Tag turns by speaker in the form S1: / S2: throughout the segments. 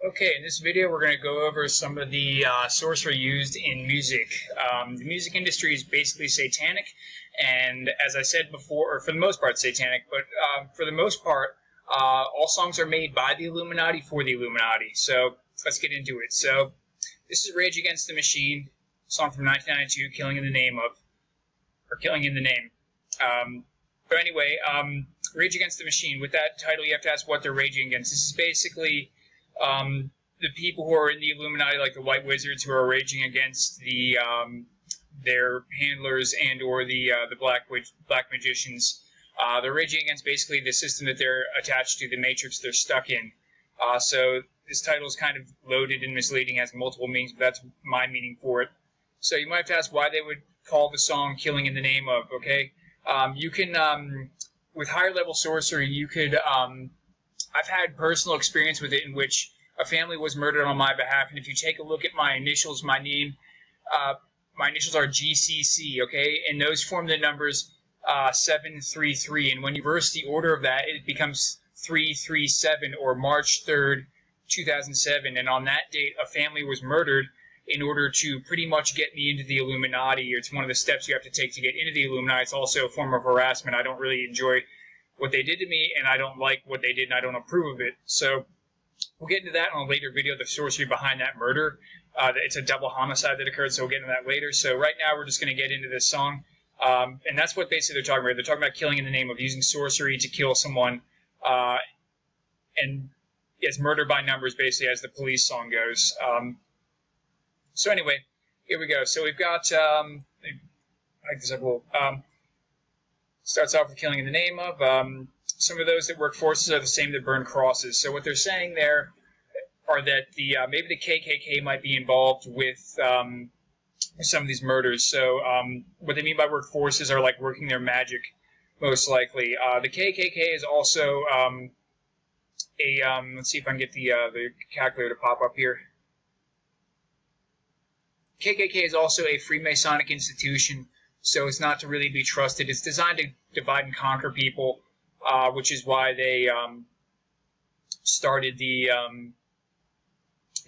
S1: Okay, in this video we're going to go over some of the sorcery used in music. The music industry is basically satanic, and as I said before, or for the most part satanic, but for the most part, all songs are made by the Illuminati for the Illuminati. So let's get into it. So this is Rage Against the Machine, song from 1992, Killing in the Name of, or Killing in the Name. But anyway, Rage Against the Machine, with that title you have to ask what they're raging against. This is basically the people who are in the Illuminati, like the White Wizards, who are raging against the their handlers and or the Black Magicians. They're raging against basically the system that they're attached to, the matrix they're stuck in. So this title is kind of loaded and misleading, has multiple meanings, but that's my meaning for it. So you might have to ask why they would call the song "Killing in the Name of." Okay, you can with higher level sorcery, you could. I've had personal experience with it in which a family was murdered on my behalf, and if you take a look at my initials, my name, my initials are GCC, okay, and those form the numbers 733, and when you reverse the order of that, it becomes 337, or March 3rd, 2007, and on that date, a family was murdered in order to pretty much get me into the Illuminati. It's one of the steps you have to take to get into the Illuminati. It's also a form of harassment. I don't really enjoy what they did to me, and I don't like what they did, and I don't approve of it. So we'll get into that on a later video, the sorcery behind that murder. It's a double homicide that occurred, so we'll get into that later. So right now we're just going to get into this song, and that's what basically they're talking about. They're talking about killing in the name of, using sorcery to kill someone, and it's murder by numbers, basically, as the Police song goes. So anyway, here we go. So we've got, I like this up a little. Starts off with killing in the name of. Some of those that work forces are the same that burn crosses. So what they're saying there are that the maybe the KKK might be involved with some of these murders. So what they mean by work forces are like working their magic, most likely. The KKK is also let's see if I can get the calculator to pop up here. KKK is also a Freemasonic institution, so it's not to really be trusted. It's designed to divide and conquer people, which is why they started the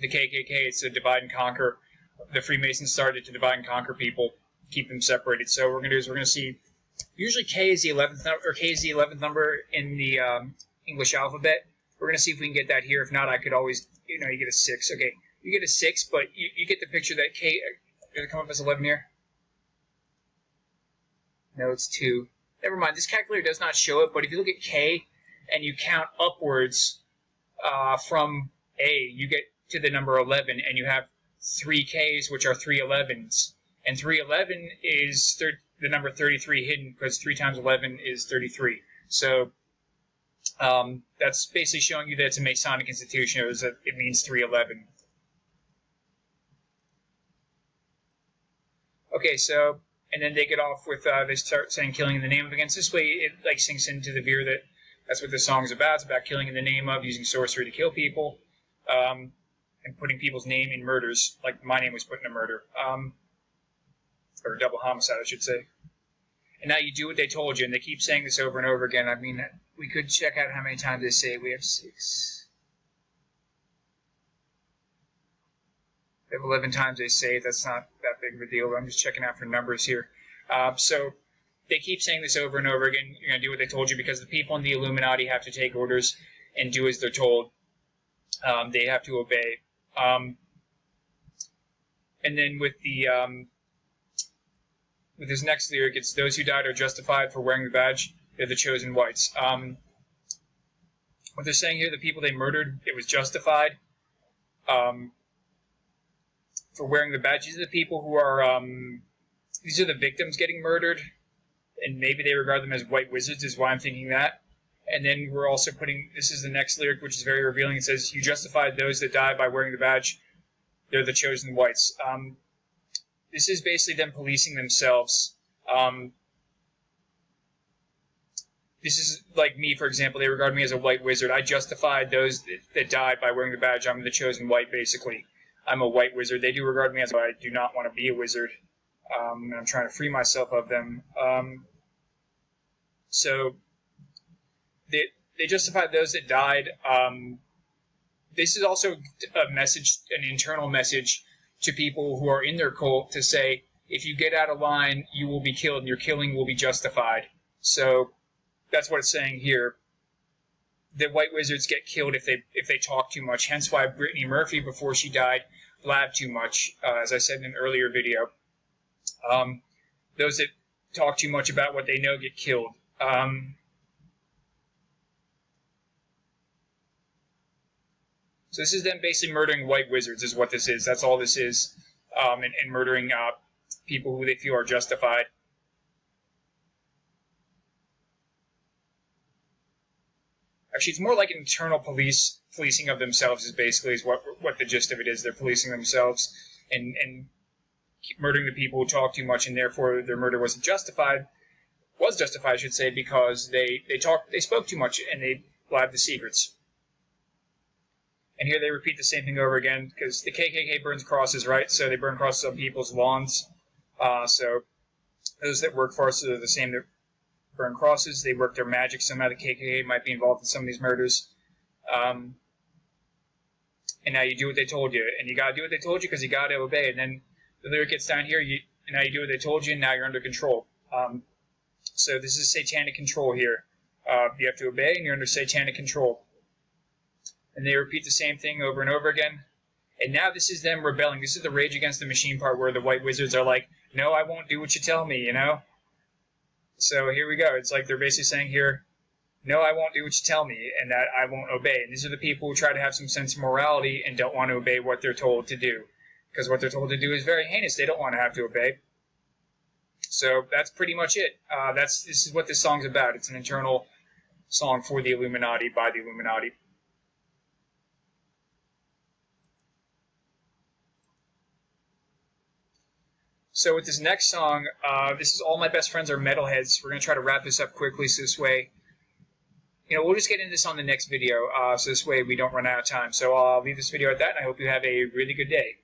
S1: KKK. It's to divide and conquer. The Freemasons started to divide and conquer people, keep them separated. So what we're going to do is we're going to see, usually K is the 11th number, or K is the 11th number in the English alphabet. We're going to see if we can get that here. If not, I could always, you get a 6. Okay, you get a 6, but you get the picture that K, going to come up as 11 here. No, it's 2. Never mind, this calculator does not show it, but if you look at K and you count upwards from A, you get to the number 11, and you have 3 Ks, which are 3 11s. And 311 is the number 33 hidden, because 3 times 11 is 33. So that's basically showing you that it's a Masonic institution. It means 311. Okay, so, and then they get off with, they start saying killing in the name of against. This way it like sinks into the veer that that's what the song's about. It's about killing in the name of, using sorcery to kill people, and putting people's name in murders, like my name was put in a murder, or a double homicide, I should say. And now you do what they told you, and they keep saying this over and over again. I mean, we could check out how many times they say it. We have 6. They have 11 times they say it. That's not that big of a deal. I'm just checking out for numbers here. So they keep saying this over and over again. You're going to do what they told you, because the people in the Illuminati have to take orders and do as they're told. They have to obey. And then with the with this next lyric, it's those who died are justified for wearing the badge. They're the chosen whites. What they're saying here, the people they murdered, it was justified for wearing the badge. These are the people who are, these are the victims getting murdered, and maybe they regard them as white wizards, is why I'm thinking that. And then we're also putting, this is the next lyric, which is very revealing. It says, you justified those that die by wearing the badge. They're the chosen whites. This is basically them policing themselves. This is like me, for example. They regard me as a white wizard. I justified those that died by wearing the badge. I'm the chosen white, basically. I'm a white wizard. They do regard me as, I do not want to be a wizard. And I'm trying to free myself of them. So they justified those that died this is also a message, an internal message to people who are in their cult to say, if you get out of line, you will be killed and your killing will be justified. So that's what it's saying here. The white wizards get killed if they talk too much. Hence why Brittany Murphy, before she died, blabbed too much, as I said in an earlier video. Those that talk too much about what they know get killed. So this is them basically murdering white wizards is what this is. That's all this is. And murdering people who they feel are justified. Actually, it's more like an internal policing of themselves is basically is what the gist of it is. They're policing themselves and murdering the people who talk too much, and therefore their murder wasn't justified. Was justified, I should say, because they spoke too much and they blabbed the secrets. And here they repeat the same thing over again because the KKK burns crosses, right? So they burn crosses on people's lawns. So those that work for us are the same that burn crosses. They work their magic. Somehow the KKK might be involved in some of these murders. And now you do what they told you. And you got to do what they told you because you got to obey. And then the lyric gets down here, and now you do what they told you, and now you're under control. So this is satanic control here. You have to obey, and you're under satanic control. And they repeat the same thing over and over again. And now this is them rebelling. This is the Rage Against the Machine part where the white wizards are like, no, I won't do what you tell me, you know? So here we go. It's like they're basically saying here, no, I won't do what you tell me, and that I won't obey. And these are the people who try to have some sense of morality and don't want to obey what they're told to do. Because what they're told to do is very heinous. They don't want to have to obey. So that's pretty much it. This is what this song's about. It's an internal song for the Illuminati, by the Illuminati. So with this next song, this is All My Best Friends Are Metalheads. We're going to try to wrap this up quickly so this way, we'll just get into this on the next video, so this way we don't run out of time. So I'll leave this video at that, and I hope you have a really good day.